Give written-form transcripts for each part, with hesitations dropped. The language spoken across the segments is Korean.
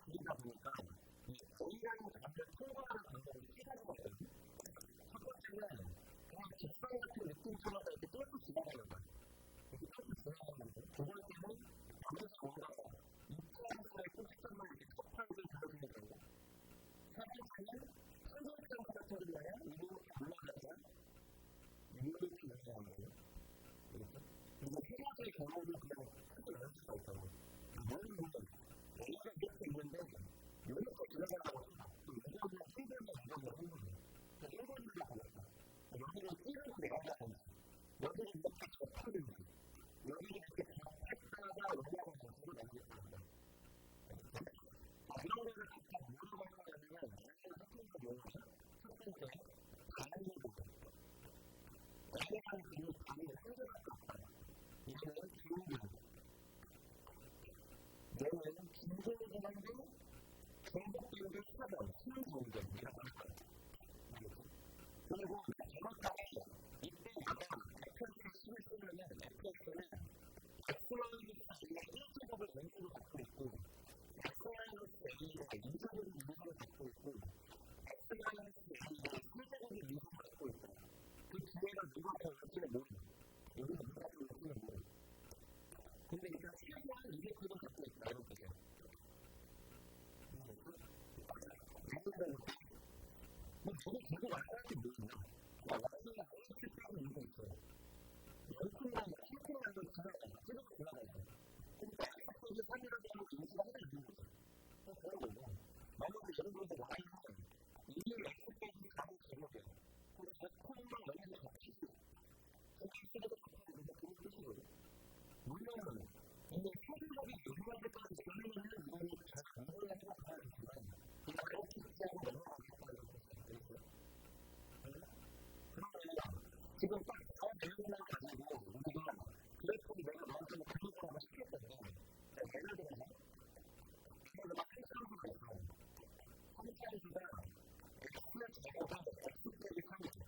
그러다 보니까 이 A라는 점을 통과하는 방법이 세 가지가 있거든요. 첫 번째는 그냥 직선 같은 느낌처럼 이렇게 뚫고 지나가는 거예요. 이렇게 뚫고 지나가는 건데, 두 번째는 여기서 뭔가 이차원소의 포지션을 이렇게 접하게 들어주는 거예요. 세 번째는 선선점 같은 경우에 이렇게 올라가서 이렇게 올라가는 거예요. 이렇게. 그리고 세 가지의 경우를 그냥 크게 열 수가 있잖아요. 여기는 A가 이렇게 있는데 여기서 들어가라고 해서 여기는 힘들면 이렇게 하는 거예요. 1번으로 가겠다. 여기는 B를 내려가는 거예요. 여기는 이렇게 접하는 거예요. 여기는 이렇게 접했다가 올라가는 것으로 남겼습니다. 이런 거를 각각 뭐라고 하냐면 얘는 학생들 용어죠. 첫 번째, 가능해 보죠. 다양한 비율 감이 한정할 수 없다. 이거는 비율이에요. 얘는 중소기관도 중복기관도 차별, 신중기관이라고 할 거예요. 그리고 정확하게 이때 내가 FS를 쓰면은 FS는 X-A가 1제곱을 왼쪽으로 갖고 있고 X-A가 2제곱을 이쪽으로 갖고 있고 X-A가 3제곱을 이쪽으로 갖고 있고 그 뒤에가 누가 더 올지는 모르겠어요. 여기는 누가 더 올지는 모르겠어요. 근데 일단 최소한 200%를 갖고 있다. 이런 거죠. 뭐 저도 계속 왔다는지 모르겠어요. 왔으면 어떻게 따고 이유가 있어요. 10층만도 지나가요. 찌르고 지나가요. 그러니까 X쪽이 3이라고 하면 인수가 하나 있는 거죠. 그런 거고. 만약에 예를 들어서 Y는 2를 X쪽이 가고 제곱이에요. 그럼 저 콤만 여기서 겹치고 X쪽에서 겹치고 이제 그런 뜻이거든요. 물론 이게 표준적인 요구하기까지 되면은 이거는 잘 공부를 해서 봐야겠지만 그냥 그렇게 쓰자고 넘어가겠다는 것이 있어요. 그러면 지금 딱 저 내용만 가지고 우리가 그래프를 내가 너한테 그려보라고 시켰거든요. 예를 들어서 내가 한차수가 있어요. 한차수가 X의 제곱은 X 빼기 3이죠.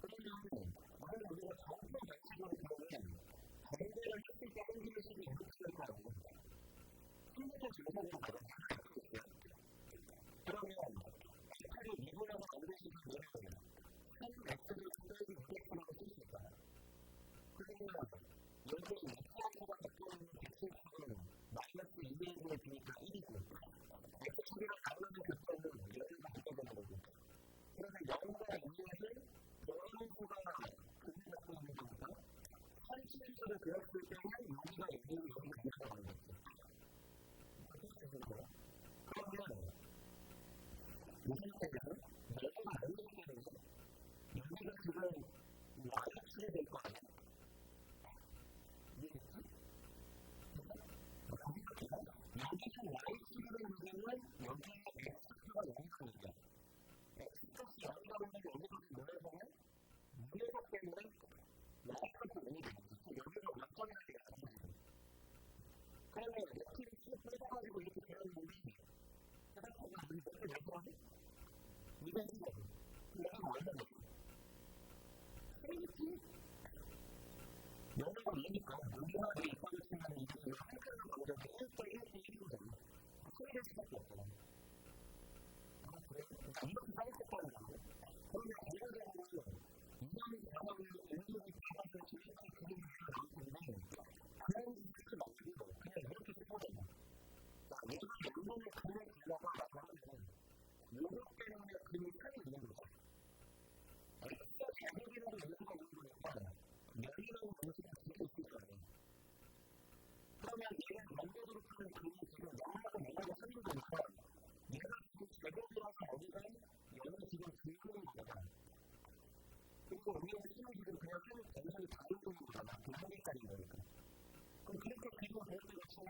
그러면 만약에 우리가 정표 방식으로 보면 반대를 했을 때 한기를 쓰기 이렇게 될 거예요. 한국의 증상으로 갖고 있어요. 그러면 18이 미분하고 반대식이 뭐냐면 한 X를 빼기 200%라고 쓸 수 있어요. 그러면 여기에 2차수가 갖고 있는 개수는 마이너스 200을 비니까 1이고 X축이랑 만나는 교점은 여기가 갖게 되는 거고 그래서 0과 2를 여인수가 그게 갖고 있는 거니까 한치수를 그렸을 때는 여기가 1이고 여기가 2가 나오는 거죠. 그러면 무슨 때는 여기가 안 되게 되죠. 여기가 지금 Y축이 될 거 아니야? 이해됐지? 여기서 Y축을 누르면 여기에 X축가 0이 되죠. X 플러스 0이라고 하면 여기서 뭐해보면 무게력 때문에 Y값이 0이 되는 거죠. 여기서 몇 점이나 돼야 되는 그러면 X를 쭉 빼가지고 이렇게 되는 일이 해석하면 우리 몇개 낼 거지? 200이거든. 근데 이거 얼마 냈어? 3겠지? 0하고 2니까 여기가 내 입학을 치면 이게 한 칸을 가보자면 1대 1대 1이거든. 3될 수밖에 없잖아. 그래? 그러니까 이렇게 따졌다는 건데 그러면 예를 들면 이런 상황을 연속이 잡아서 이렇게 그림을 그릴 텐데 그런 식으로 말고 그냥 이렇게 해보자면 자, 얘가 연속의 그림을 그려봐라고 하면 요것 때문에 그림이 편이 있는 거죠. X가 제곱이라고 연속가 있는 거니까 열이라고 연속이 뒤에 있을 거예요. 그러면 얘가 연속으로 푸는 그림이 지금 0하고 0하고 3인 거니까 얘가 지금 제곱이라서 여기가 0이 지금 들고 있는 거잖아. 그리고 위에 C는 지금 그냥 한 왼손이 다 들고 있는 거잖아. 그 한개까지인 거니까. 그럼 그렇게 그리고 그렇게 치면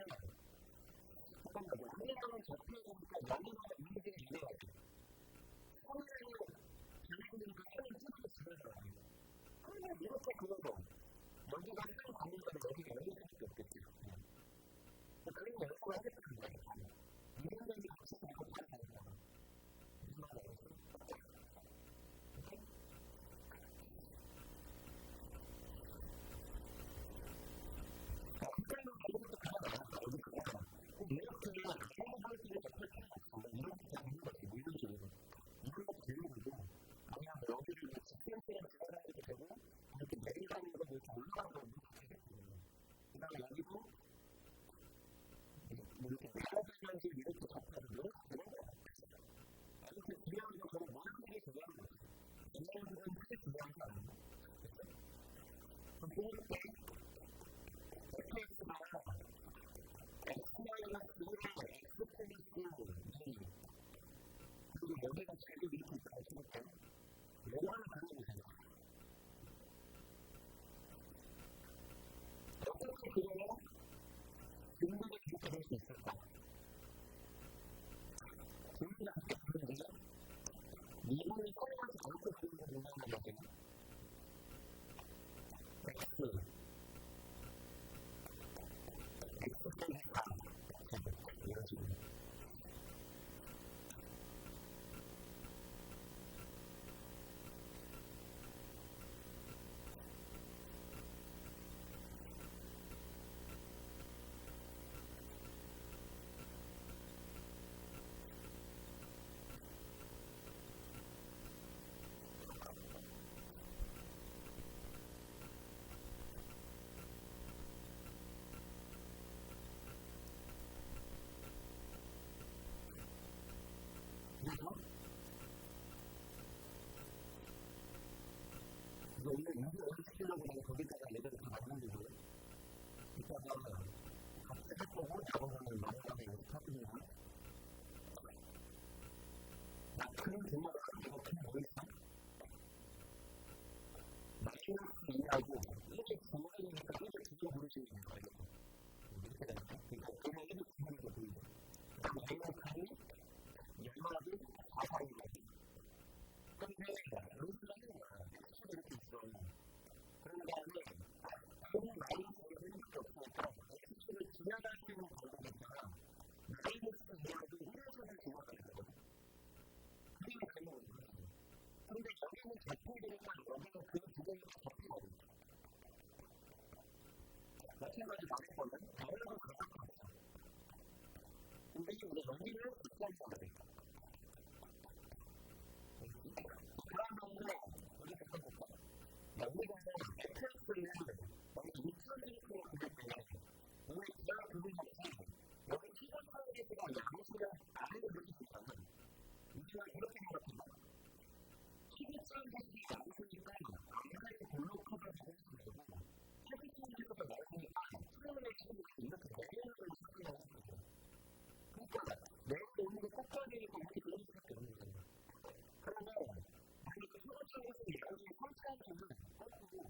잠깐만 여기서는 접해보니까 여기가 이게 이래야 돼. 처음에는 자기들이 그 편을 찍어서 지내잖아. 그러면 이렇게 그려도 여기가 한 방울가면 여기가 열릴 수밖에 없겠지. 그런 연습을 하겠다는 거야. 이분들이 같이 이거 잘 되는 거야. 무슨 말인지 알겠어? 지금. 원래 이게 어떻게 하려고 거기다가 얘들을 다 만들고요. 이따가 같이 할 거고 작업하는 마음에 사진이나 그런 대화가 이렇게 모이서 마이너스 2하고 1의 9하니까 1의 2개 부르시는 거예요. 이렇게 되니까 그러니까 그냥 1의 9하니까 보이죠. 마이너스 2, 연락이 4하니까 근데 루트라는 이렇게 있어. 그런 다음에 너무 많이 보이는 게 없으니까 X를 지나갈 수 있는 방법이 있잖아. 마이너스 이하고 1에서는 지나가거든. 그게 가능한 거야. 근데 여기는 제품들이나 여기는 그 두 개가 접히거든. 마찬가지 방법은 다른거 그렇게 가자. 근데 우리 여기는 입장이 돼. 그러면은 우리 생각해볼까? 여기는 FX는 여기 인터넷으로 보기 때문에 우리 지하 부분이 여기 시간 관계가 양수가 아래로 이렇게 되잖아. 우리가 이렇게 생각해봐. 시계점 것이 양수니까 아무리 볼록하게 되는 수도 되고 시계점 것보다 넓으니까 수렴의 친구가 이렇게 내려오는 수준이 하는 거죠. 그러니까 내려오는 게 꼭다리니까 이렇게 그럴 수밖에 없는 거예요. 그러면 만약에 시계점에서 양수의 콘스탄트는 거꾸로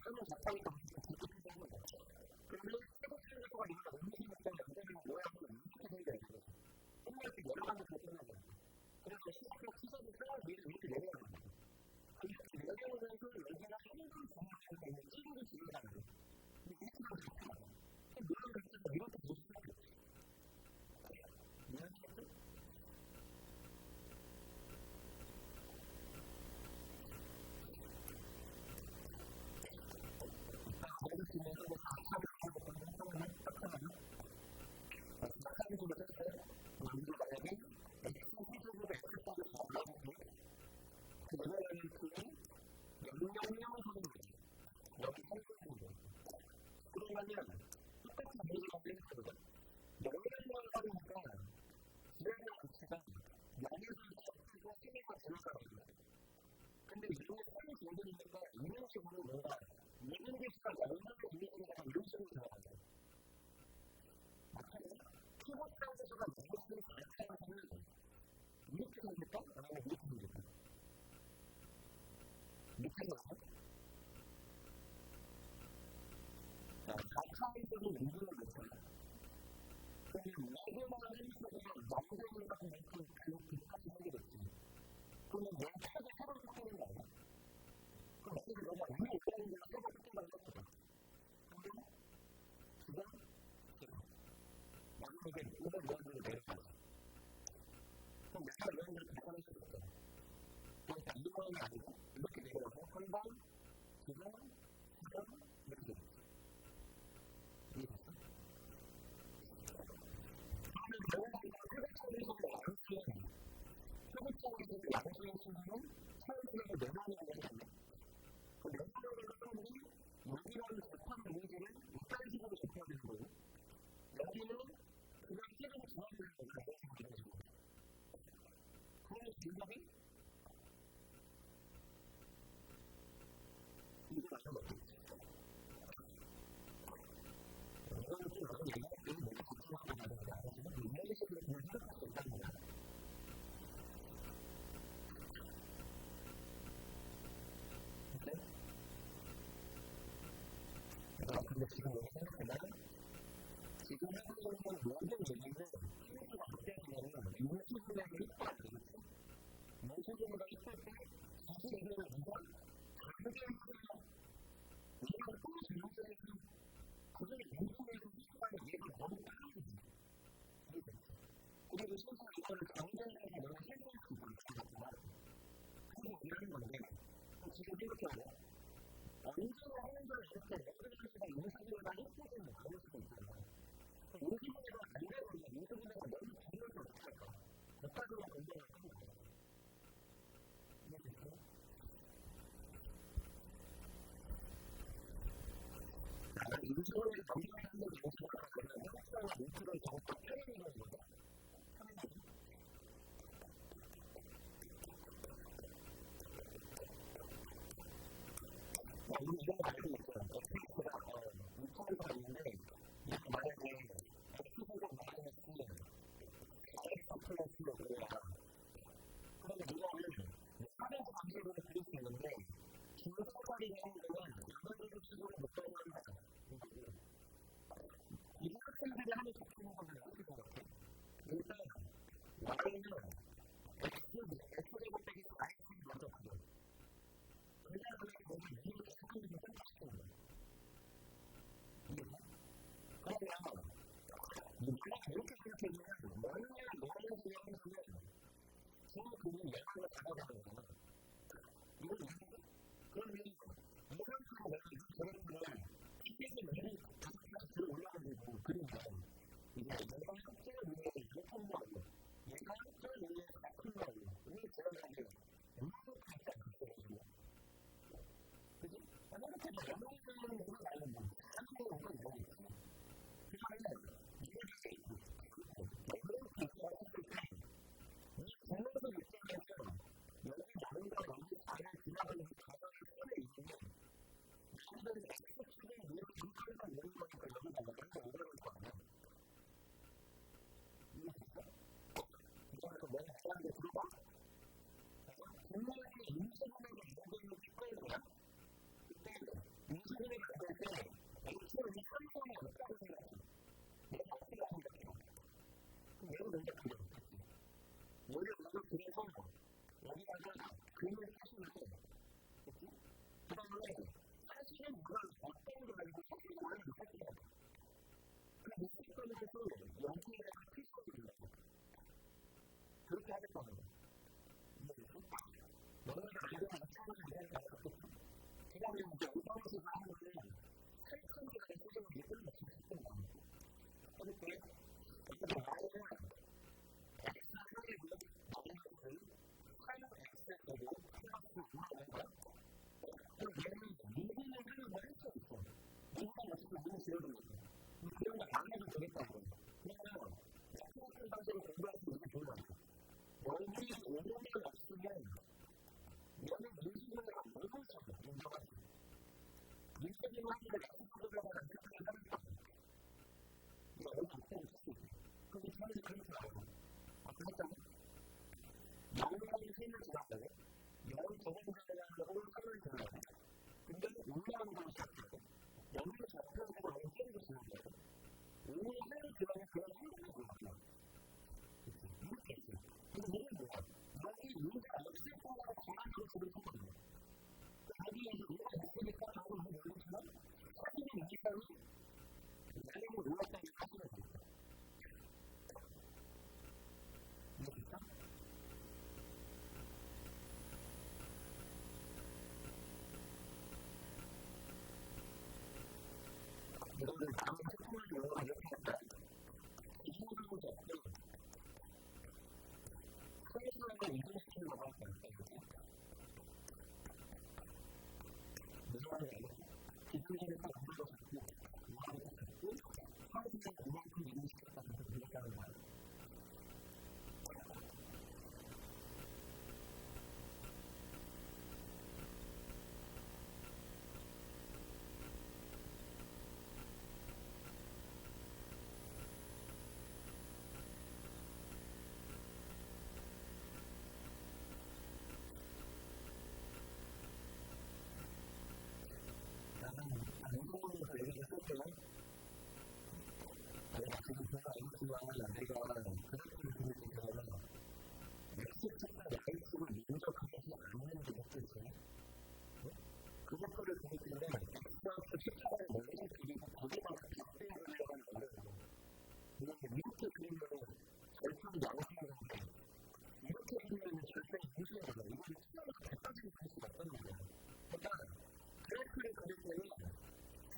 그러면 작가니까 그렇게 표현하는 거죠. 그러면 세부적인 거가 있는 음식이 어떤 연대는 모양은 이렇게 생겨야 되거든요. 정말 이렇게 여러 가지 표현하는 거죠. 그래서 시작과 시작에서 위로 이렇게 내려가는 거죠. 이렇게 내려오는 그 여기가 한글 정확하게 있는 찌르기 지르다는 거죠. 근데 이렇게 하면 좋잖아요. 물론 그래서 이렇게 볼 수밖에 없어요. 이해하시겠죠? 모든 기능으로 각하를 하고 행동을 시작하면 시작하는 식으로 했어요. 우리가 만약에 X시적으로 X값을 잡아보고 그 내려가는 X는 명령량을 하는 거지. 여기 설정하는 거지. 그러면 똑같이 모두가 되겠거든. 명령량을 하려니까 기억의 가치가 0에서 10에서 10에서 들어가거든요. 근데 이게 폰이 길들이니까 이런 식으로 뭔가 모든 개수가 영상을 돌려주니까 이런 식으로 들어가요. 마찬가지로 키보드 단수가 무엇을 가르쳐야 하면 이렇게 생길까? 아니면 이렇게 생길까? 이렇게 생길까? 자, 가까이들은 인증을 못해요. 그러면 모두만 해주시면 남들을 같은 느낌 그 비슷하게 생기겠지. 그러면 내 차가 새로 생기는 거 아니야? 그럼 어떻게 내가 위에 있다는 데가 새로 생긴다고 했거든. 근데 지금 마지막에 이걸 모양으로 내려가자. 그럼 내가 모양으로 계산할 수도 있잖아. 그러니까 이 모양이 아니고 이렇게 내려가서 한 번, 두 번, 세 번, 이렇게 되겠지. 이해됐어? 그러면 결국은 세부적으로 양수의 수는 차이를 내려오는 거잖아요. 그 내려오는 사람들이 여기라는 재판 이미지를 이딴 식으로 접해야 되는 거예요. 여기는 그냥 시간을 좋아하는 거예요. 이런 식으로. 그러면 정답이 이거 맞는 거 같아요. 이거는 좀 나는 얘기할게요. 내가 걱정하고 가는 게 아니지만 이런 식으로 그냥 생각할 수 있다는 거야. 근데 지금 여기 생각해보면 지금 하고 있는 모든 얘기는 키보드가 바뀌어지면 인수분해가 있고 안 되겠지? 인수분해가 있을 때 사실 이거는 누가 다르게 하면 우리가 또 잘못되니까 그중에 인수분해에서 시작하는 얘가 너무 빨라지지. 그리고 실제로 이거를 경쟁에서 내가 실수할 수 있지만 그게 이러는 건데 지금 이렇게 하냐? 인증을 하는 걸 이렇게 레벨리스가 인수분해가 예쁘지는 않을 수도 있잖아요. 인수분해가 안 되면 인수분해가 너무 중요해서 못할까? 못하기가 굉장히 큰 거예요. 이해되세요? 인수분해를 정리하는 게 인수분해가 되면 현실과 인수를 정확히 표현하는 거죠. 이런 거 알고 있어요. X가 인터넷가 있는데 만약에 X보다 마이너스 X 플러스로 그래야 그러면 이거는 4에서 관계로 그릴 수 있는데 중성거리가 하는 거는 이거를 식으로 못 가능한다. 이 학생들이 하는 작품인 거는 어떻게 생각해? 일단 Y는 X제곱 빼기 X를 먼저 가져. 그 다음에 거기 U를 X를 선택시키는 거야. 그러면 이렇게 생각해보면 너는 지향에서는 서로 그는 예상을 잡아가는 거야. 이걸 이해해? 그러면 이 상태로 내가 이 그래프를 PPT 메뉴 다섯 개가 들어 올라가지고 그리면 이게 얘가 저 위에 이게 큰 거예요. 얘가 저 위에 큰 거예요. 이게 들어가지고 물론 같지 않겠어요. 그지? 이렇게 연결되는 건 아닌데 한국은 이건 모르겠어. 그러면 이들이 이렇게 했을 때 이 국민들 입장에서 여기 나름과 여기 안에 지나가는 가방을 꺼내 있으면 사람들이 X축에 이렇게 인터넷을 내는 거니까 여기다가 먼저 오더를 거 아니야. 이해됐어? 이거에서 내가 사람들 들어봐. 국민의 인수분해가 이거를 찍어야 되나? 그때 인수분해 되겠다는 거예요. 그러면 학생 당시에 공부할 수 있는 게 좋은 거예요. 여기 오류만 없으면 얘는 인식을 너무 잘해. 인정하지. 인식을 하기를 약속하려고 하는 그렇게 하는 거 아니에요. 이거 너무 못하고 있어. 그게 사실 그렇게 나와요. 그렇다면 영원히 힘을 지나가요. 영원 적응자라고 하는 거예요. 근데 올라오는 걸 시작해요. 여기를 잡혀서 너무 깨지고 있는 거예요. 오늘 힘을 지나면 그런 힘들이 보여요. 이렇게 했어요. 근데 이게 뭐야? 여기 문제가 없을 거라고 전환으로 주를 했거든요. 여기에서 뭐가 있으니까 저거 뭐 모르지만 사진이 있다니 나에게 올랐다는 사실을 보여요. 이해됐다? 이거는 다음 소통을 이용하여 이렇게 한다. 이 모든 것들 소유물을 이동시키려고 할 거예요. 무슨 말인지 알겠죠? 기술력에서 공부도 잡고 우화도 잡고 사회적인 이만큼 이동시켰다는 것을 이야기하는 거예요. 운동하면서 얘기를 했었지만 내가 지금 별로 알겠지만 내가 그렇게 그리는 경우는 X축과 Y축을 민족하지 않는 게 목표지. 그 목표를 보기 때문에 X축과 X축을 멀리 그리고 거기다가 빗대어 그리려고 하면 안 되는 거예요. 이렇게 이렇게 그리면 절편이 양수인데 이렇게 그리면 절편이 무수인 거예요. 이걸 투자해서 100까지 그릴 수가 없다는 거예요. 그러니까 그래프를 그릴 때는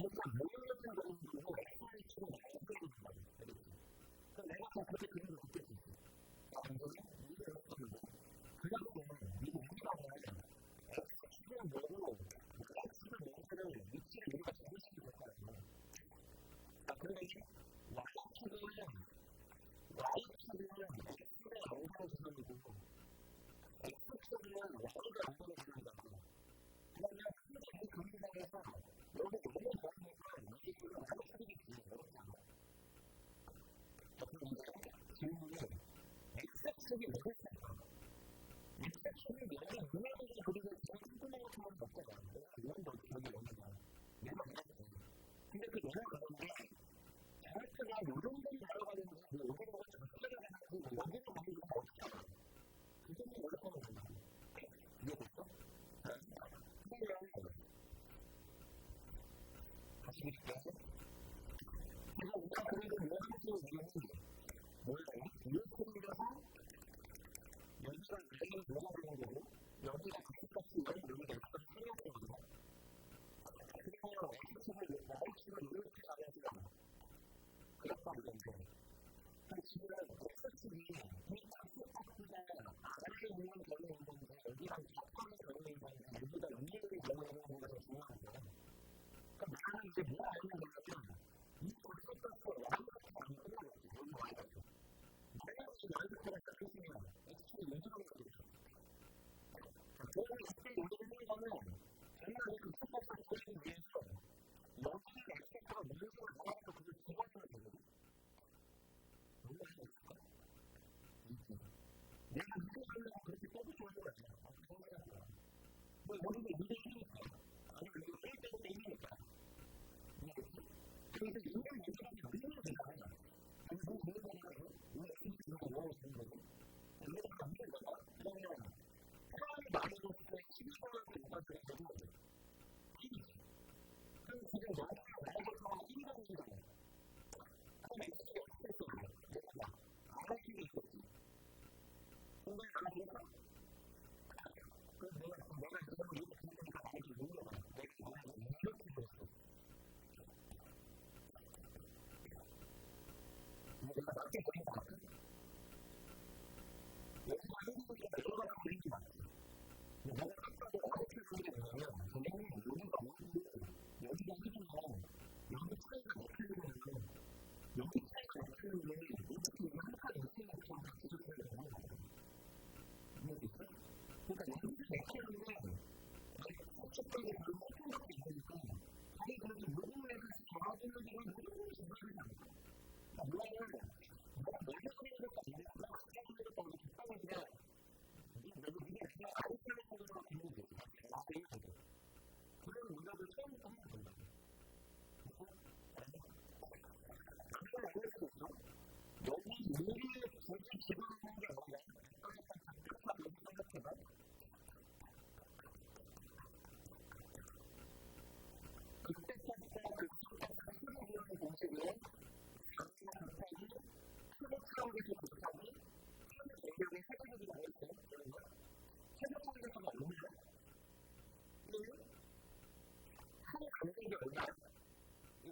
뭔가 모형적인 거는 그리고 X를 치고 Y를 그리는 거예요. 그럼 내가 다 그렇게 그리는 거 느낄 수 있어요. 완전히 이해를 했거든요. 그럴 때는 이거 우리가 보면 X축은 뭐고 X를 맹세를 위치를 우리가 정의시키고 있거든요. 그런데 Y축은 X의 양분의 조선이고 X축은 Y가 양분의 조선이라고. 그러면 이 그림상에서 여기 너무 좋으니까 이게 지금 Y축이겠지. 이렇게 안 돼요. 그럼 이제 질문이 X축이 왜 됐을까? X축이 여기 유명하게 그리고 지금 궁금한 것처럼 없잖아요. 내가 이런 거 여기 오는가. 내가 알았지. 근데 그 얘는 그런데 자체가 요 정도로 날아가는지 여기로가 적절히 가는지 여기로 가는 건 어떻게 알아요? 그 점이 어렵다는 거예요. 이해됐어? 그러면 다시 드릴게요. 그래서 우리가 그래도 모든 이유는 뭐예요? 이렇게 그려서 여기가 A를 뭐가 되는 거고 여기가 X값이면 여기가 X값이 생략되거든요. 그러면 Y축을 이렇게 가야지 그렇다고 되는데 지금 X축이 이 X값보다 아래에 있는 경우에 있는데 여기랑 접하는 경우에 있는데 여기가 위에 경우에 있는 게 더 중요한데 그럼 나는 이제 뭐 알고 있냐면 이 X값을 Y값이 안 끝나겠지. 여기 Y값이. 내가 지금 Y값을 잡히시면 X축이 인수하는 거겠죠. 그러면 X축이 인수하는 거는 정말 그 X값을 보기 위해서 여기는 X값을 인수를 모아서 그걸 집어넣으면 되거든. 너무 할수 있을까? 내가 이거 하려고 그렇게 써도 좋을 거 아니야. 생각해봐. 뭐 여기가 2대1이니까 아니면 이거 1대1이니까 이해겠지? 그래서 이걸 인수하지 않으면 되잖아. 아니 뭐 그런 거니까요? 이거 X축 이런 거 모아서 되는 거고 이거 안 되는 거야? 그러면 사람이 많아졌을 때 12번한테 누가 되는 거죠? 1이지. 그럼 지금 너가 나에게서 1이라는 거잖아. 그럼 X축이 어떻게 됐거든요? 내가 R축이 있었지. 근데 안 되니까 그래서 내가 이거를 이렇게 생각하니까 나에게 물려봐. 내가 이렇게 됐어. 내가 맞게 그린 거 같아? 여기가 한국에 내려가서 그린 게 맞지. 내가 아까도 어떻게 그린 게 뭐냐면 선생님이 여기가 어디고 여기가 1이면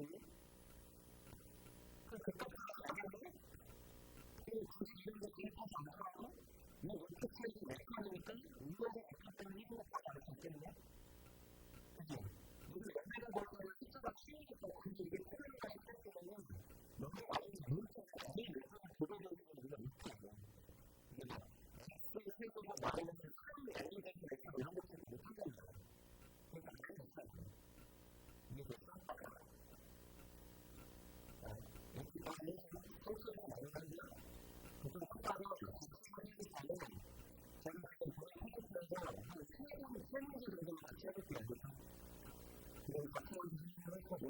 있니? 그것도 나가면 굳이 이런 거 대입하지 않더라도 이 웹테크에서 맥주하니까 이거를 어떻게 해석하지 않을 수 있겠네? 그치? 우리 연대를 볼 때는 숫자가 키우니까 굳이 이게 테크니까 싶었으면은 너무 많이 잘못해서 이 맥주를 조절되는 건 우리가 못하고 이게 텍스트의 해석을 말하면서 큰 애니메이션 맥주 이런 것들을 못한다는 거야. 그러니까 안 괜찮아. 이게 괜찮아. 일단은 소스가 많이 하는데 그좀 크다가 지금까지 가면 저는 그때 저희 한국에서 한 3문제 정도는 같이 해볼게요. 그래서 같이 해볼 수 있는 거고